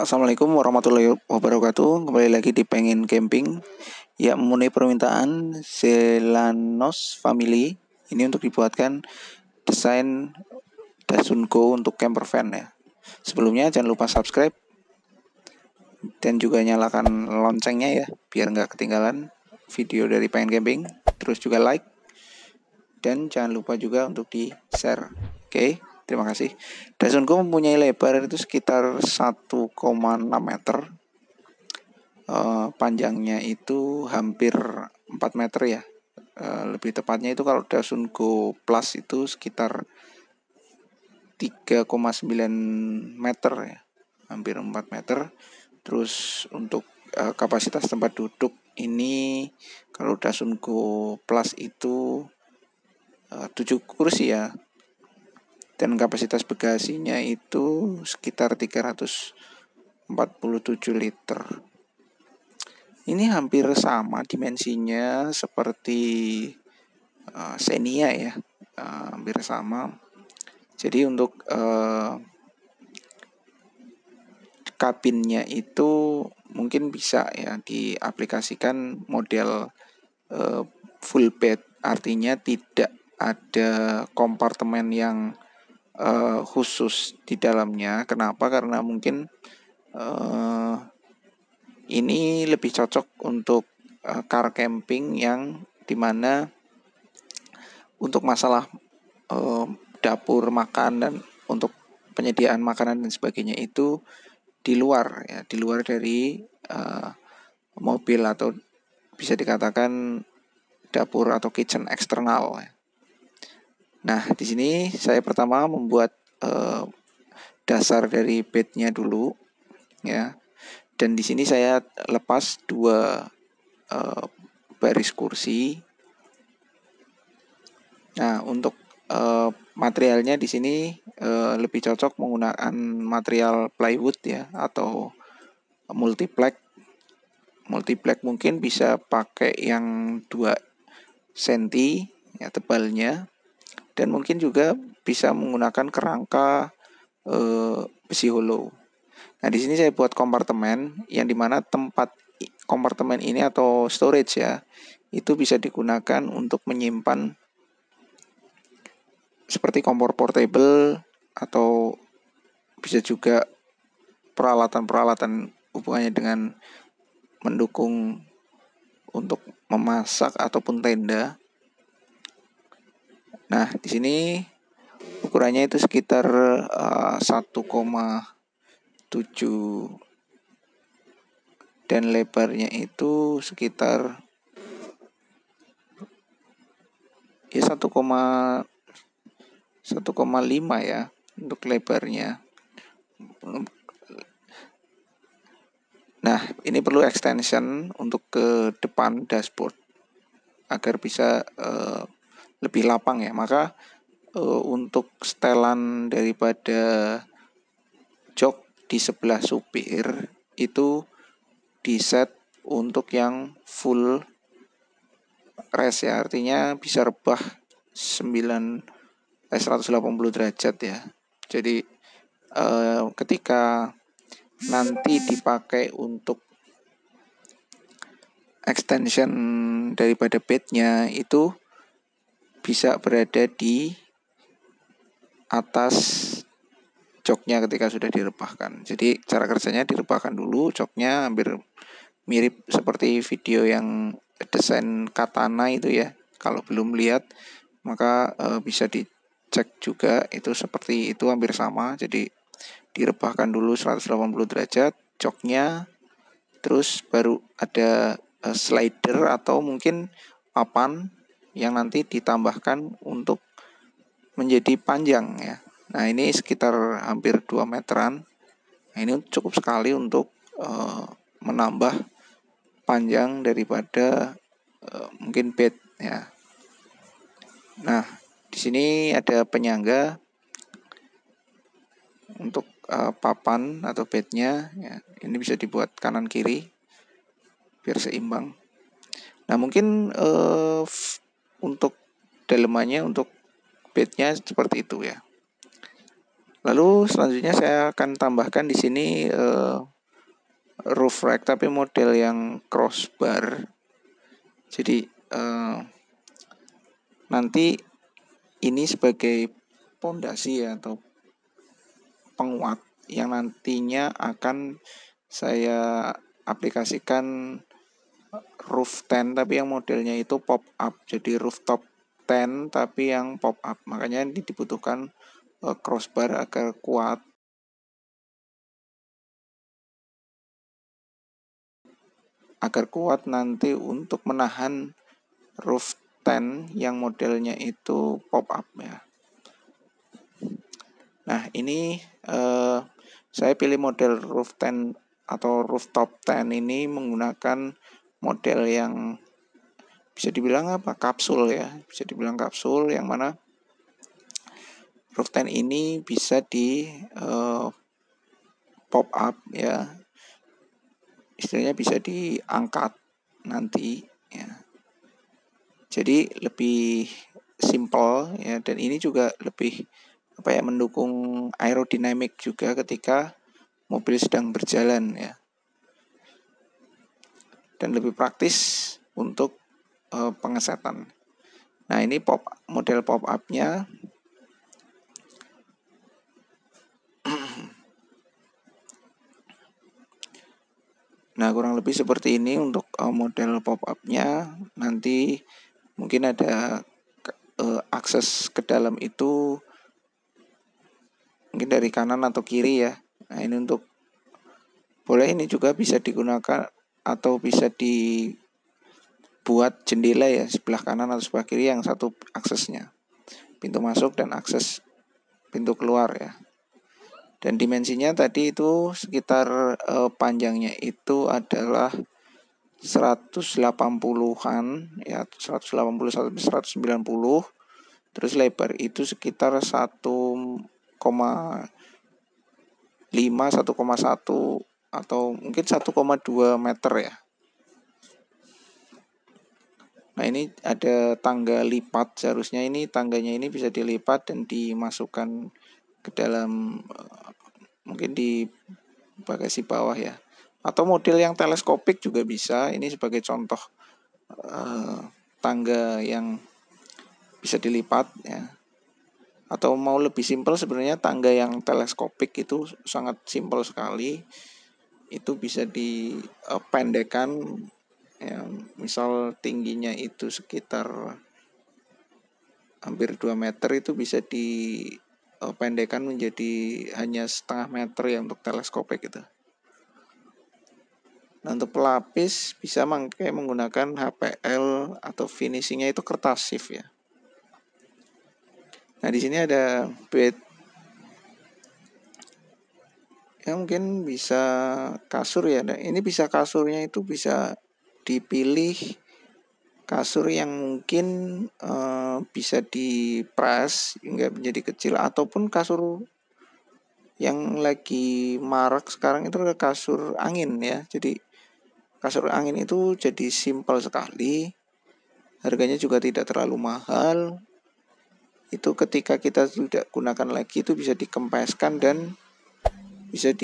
Ya, assalamualaikum warahmatullahi wabarakatuh. Kembali lagi di Pengen Camping. Ya, memenuhi permintaan Selanos Family. Ini untuk dibuatkan desain Dasunko untuk camper van ya. Sebelumnya jangan lupa subscribe dan juga nyalakan loncengnya ya, biar nggak ketinggalan video dari Pengen Camping. Terus juga like dan jangan lupa juga untuk di share. Oke, terima kasih. Dasunko mempunyai lebar itu sekitar 1,6 meter. Panjangnya itu hampir 4 meter ya. Lebih tepatnya itu kalau Dasunko Plus itu sekitar 3,9 meter ya, hampir 4 meter. Terus untuk kapasitas tempat duduk ini kalau Dasunko Plus itu 7 kursi ya, dan kapasitas bagasinya itu sekitar 347 liter. Ini hampir sama dimensinya seperti Xenia ya, hampir sama. Jadi untuk kabinnya itu mungkin bisa ya diaplikasikan model full bed, artinya tidak ada kompartemen yang khusus di dalamnya. Kenapa? Karena mungkin ini lebih cocok untuk car camping yang dimana untuk masalah dapur makan dan untuk penyediaan makanan dan sebagainya itu di luar ya, di luar dari mobil, atau bisa dikatakan dapur atau kitchen eksternal ya. Nah, di sini saya pertama membuat dasar dari bednya dulu ya. Dan di sini saya lepas 2 baris kursi. Nah, untuk materialnya di sini lebih cocok menggunakan material plywood ya, atau multiplex. Multiplex mungkin bisa pakai yang 2 cm ya tebalnya, dan mungkin juga bisa menggunakan kerangka besi hollow. Nah, di sini saya buat kompartemen yang dimana tempat kompartemen ini atau storage ya, itu bisa digunakan untuk menyimpan seperti kompor portable, atau bisa juga peralatan-peralatan hubungannya dengan mendukung untuk memasak ataupun tenda. Nah, di sini ukurannya itu sekitar 1,7 dan lebarnya itu sekitar ya 1,5 ya untuk lebarnya. Nah, ini perlu extension untuk ke depan dashboard agar bisa lebih lapang ya. Maka untuk setelan daripada jok di sebelah supir itu di-set untuk yang full rest ya, artinya bisa rebah 180 derajat ya. Jadi ketika nanti dipakai untuk extension daripada bednya itu bisa berada di atas joknya ketika sudah direbahkan. Jadi cara kerjanya direbahkan dulu joknya, hampir mirip seperti video yang desain katana itu ya. Kalau belum lihat maka bisa dicek juga, itu seperti itu, hampir sama. Jadi direbahkan dulu 180 derajat joknya, terus baru ada slider atau mungkin papan yang nanti ditambahkan untuk menjadi panjang ya. Nah, ini sekitar hampir 2 meteran. Nah, ini cukup sekali untuk menambah panjang daripada mungkin bed ya. Nah, di sini ada penyangga untuk papan atau bednya ya. Ini bisa dibuat kanan kiri biar seimbang. Nah, mungkin untuk dalemannya, untuk bednya seperti itu ya. Lalu selanjutnya saya akan tambahkan di sini roof rack tapi model yang crossbar. Jadi nanti ini sebagai pondasi atau penguat yang nantinya akan saya aplikasikan roof tent tapi yang modelnya itu pop up. Jadi rooftop tent tapi yang pop up. Makanya ini dibutuhkan crossbar agar kuat nanti untuk menahan roof tent yang modelnya itu pop up ya. Nah ini saya pilih model roof tent atau rooftop tent ini menggunakan model yang bisa dibilang apa, kapsul ya, bisa dibilang kapsul yang mana roof tent ini bisa di pop up ya, istilahnya bisa diangkat nanti ya. Jadi lebih simple ya, dan ini juga lebih mendukung aerodinamik juga ketika mobil sedang berjalan ya, dan lebih praktis untuk pengesetan. Nah ini model pop up-nya. Nah kurang lebih seperti ini untuk model pop up-nya. Nanti mungkin ada akses ke dalam itu mungkin dari kanan atau kiri ya. Nah ini untuk boleh, ini juga bisa digunakan atau bisa dibuat jendela ya, sebelah kanan atau sebelah kiri yang satu aksesnya, pintu masuk dan akses pintu keluar ya. Dan dimensinya tadi itu sekitar panjangnya itu adalah 180-an ya, 180 sampai 190. Terus lebar itu sekitar 1,1 atau mungkin 1,2 meter ya. Nah ini ada tangga lipat, seharusnya ini tangganya ini bisa dilipat dan dimasukkan ke dalam mungkin di bagasi bawah ya. Atau model yang teleskopik juga bisa, ini sebagai contoh tangga yang bisa dilipat ya. Atau mau lebih simpel sebenarnya tangga yang teleskopik itu sangat simpel sekali. Itu bisa dipendekkan ya, misal tingginya itu sekitar hampir 2 meter, itu bisa dipendekkan menjadi hanya setengah meter ya untuk teleskopik gitu. Nah untuk pelapis bisa menggunakan HPL atau finishingnya itu kertas shift ya. Nah di sini ada bed yang mungkin bisa kasur ya. Nah, ini bisa kasurnya itu bisa dipilih kasur yang mungkin bisa dipres hingga menjadi kecil, ataupun kasur yang lagi marak sekarang itu adalah kasur angin ya. Jadi kasur angin itu jadi simpel sekali, harganya juga tidak terlalu mahal. Itu ketika kita tidak gunakan lagi itu bisa dikempeskan dan bisa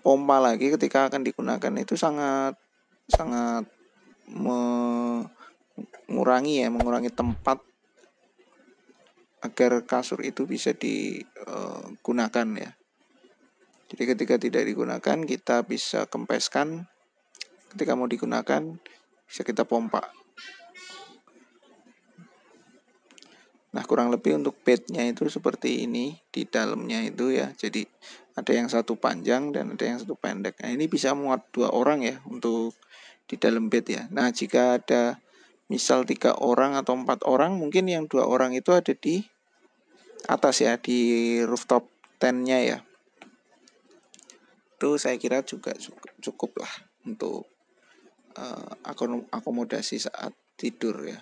pompa lagi ketika akan digunakan. Itu sangat mengurangi tempat agar kasur itu bisa digunakan ya. Jadi ketika tidak digunakan kita bisa kempeskan, ketika mau digunakan bisa kita pompa. Nah kurang lebih untuk bednya itu seperti ini di dalamnya itu ya. Jadi ada yang satu panjang dan ada yang satu pendek. Nah ini bisa muat 2 orang ya untuk di dalam bed ya. Nah jika ada misal 3 orang atau 4 orang, mungkin yang 2 orang itu ada di atas ya, di rooftop tent-nya ya. Itu saya kira juga cukup lah untuk akomodasi saat tidur ya.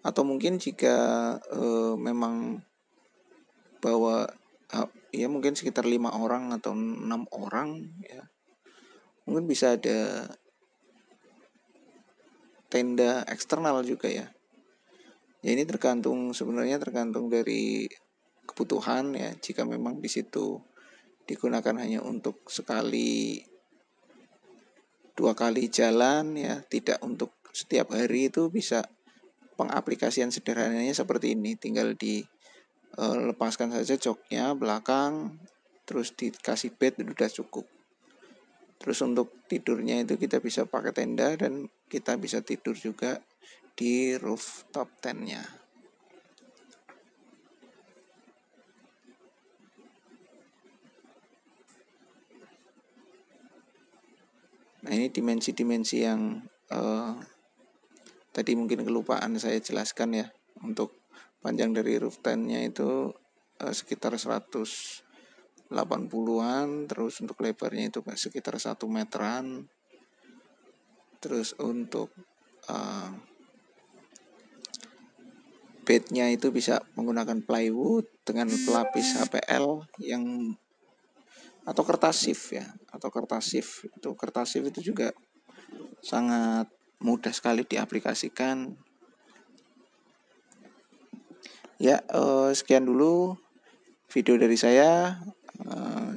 Atau mungkin jika memang bawa ya mungkin sekitar 5 orang atau 6 orang ya, mungkin bisa ada tenda eksternal juga ya. Ya ini sebenarnya tergantung dari kebutuhan ya. Jika memang di situ digunakan hanya untuk sekali 2 kali jalan ya, tidak untuk setiap hari, itu bisa pengaplikasian sederhananya seperti ini. Tinggal lepaskan saja joknya belakang, terus dikasih bed, udah cukup. Terus untuk tidurnya itu kita bisa pakai tenda dan kita bisa tidur juga di rooftop tent-nya. Nah ini dimensi-dimensi yang tadi mungkin kelupaan saya jelaskan ya. Untuk panjang dari roof tent-nya itu sekitar 180-an, terus untuk lebarnya itu sekitar 1 meteran. Terus untuk bednya itu bisa menggunakan plywood dengan pelapis HPL atau kertas sif ya, atau kertas sif. Kertas sif itu juga sangat mudah sekali diaplikasikan. Ya, sekian dulu video dari saya.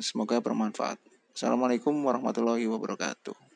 Semoga bermanfaat. Assalamualaikum warahmatullahi wabarakatuh.